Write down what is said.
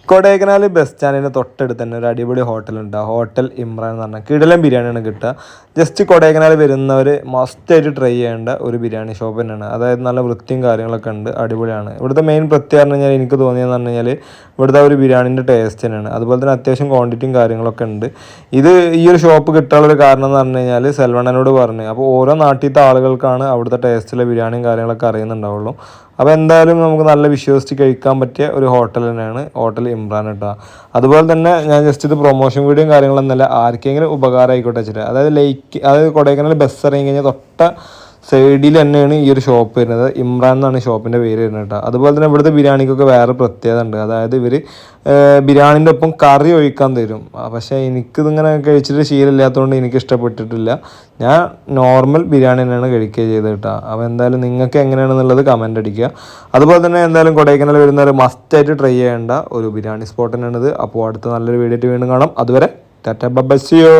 Kodaikanal bus സ്റ്റാൻഡിന് തൊട്ടടുത്ത് തന്നെ ഒരു അടിപൊളി ഹോട്ടലുണ്ട്. ഹോട്ടൽ ഇമ്രാൻ എന്ന് പറഞ്ഞാൽ കിടിലൻ ബിരിയാണിയാണ് കിട്ടുക. ജസ്റ്റ് കൊടൈക്കനാൽ വരുന്നവർ മസ്റ്റായിട്ട് ട്രൈ ചെയ്യേണ്ട ഒരു ബിരിയാണി ഷോപ്പ് തന്നെയാണ്. അതായത് നല്ല വൃത്തിയും കാര്യങ്ങളൊക്കെ ഉണ്ട്, അടിപൊളിയാണ്. ഇവിടുത്തെ മെയിൻ പ്രത്യേകത പറഞ്ഞു കഴിഞ്ഞാൽ എനിക്ക് തോന്നിയെന്ന് പറഞ്ഞു കഴിഞ്ഞാൽ ഇവിടുത്തെ ഒരു ബിരിയാണിൻ്റെ ടേസ്റ്റ് തന്നെയാണ്. അതുപോലെ തന്നെ അത്യാവശ്യം ക്വാണ്ടിറ്റിയും കാര്യങ്ങളൊക്കെ ഉണ്ട്. ഇത് ഈ ഒരു ഷോപ്പ് കിട്ടാനുള്ളൊരു കാരണം എന്ന് പറഞ്ഞു കഴിഞ്ഞാൽ സെൽവണ്ണനോട് പറഞ്ഞു. അപ്പോൾ ഓരോ നാട്ടിലത്തെ ആളുകൾക്കാണ് അവിടുത്തെ ടേസ്റ്റിലെ ബിരിയാണിയും കാര്യങ്ങളൊക്കെ അറിയുന്നുണ്ടാവുള്ളൂ. അപ്പോൾ എന്തായാലും നമുക്ക് നല്ല വിശ്വസിച്ച് കഴിക്കാൻ പറ്റിയ ഒരു ഹോട്ടൽ തന്നെയാണ് ഹോട്ടൽ ഇമ്രാൻ കേട്ടോ. അതുപോലെ തന്നെ ഞാൻ ജസ്റ്റ് ഇത് പ്രൊമോഷൻ വീഡിയോയും കാര്യങ്ങളൊന്നുമല്ല, ആർക്കെങ്കിലും ഉപകാരം ആയിക്കോട്ടെ വെച്ചിട്ട്. അതായത് കൊടൈക്കനാൽ ബസ് ഇറങ്ങി കഴിഞ്ഞാൽ തൊട്ട സൈഡിൽ തന്നെയാണ് ഈ ഒരു ഷോപ്പ് വരുന്നത്. ഇമ്രാൻ എന്നാണ് ഷോപ്പിൻ്റെ പേര് വരുന്നത് കേട്ടോ. അതുപോലെ തന്നെ ഇവിടുത്തെ ബിരിയാണിക്കൊക്കെ വേറെ പ്രത്യേകത ഉണ്ട്. അതായത് ഇവർ ബിരിയാണിൻ്റെ ഒപ്പം കറി ഒഴിക്കാൻ തരും. പക്ഷേ എനിക്കിതിങ്ങനെ കഴിച്ചിട്ട് ശീലമില്ലാത്തതുകൊണ്ട് എനിക്ക് ഇഷ്ടപ്പെട്ടിട്ടില്ല. ഞാൻ നോർമൽ ബിരിയാണി തന്നെയാണ് കഴിക്കുക ചെയ്തത് കേട്ടോ. അപ്പോൾ എന്തായാലും നിങ്ങൾക്ക് എങ്ങനെയാണെന്നുള്ളത് കമൻ്റ് അടിക്കുക. അതുപോലെ തന്നെ എന്തായാലും കൊടൈക്കനാൽ വരുന്നവർ മസ്റ്റായിട്ട് ട്രൈ ചെയ്യേണ്ട ഒരു ബിരിയാണി സ്പോട്ട് തന്നെയാണിത്. അപ്പോൾ അടുത്ത നല്ലൊരു വീഡിയോ വീണ്ടും കാണാം. അതുവരെ ടാറ്റ ബൈ, സീ യു.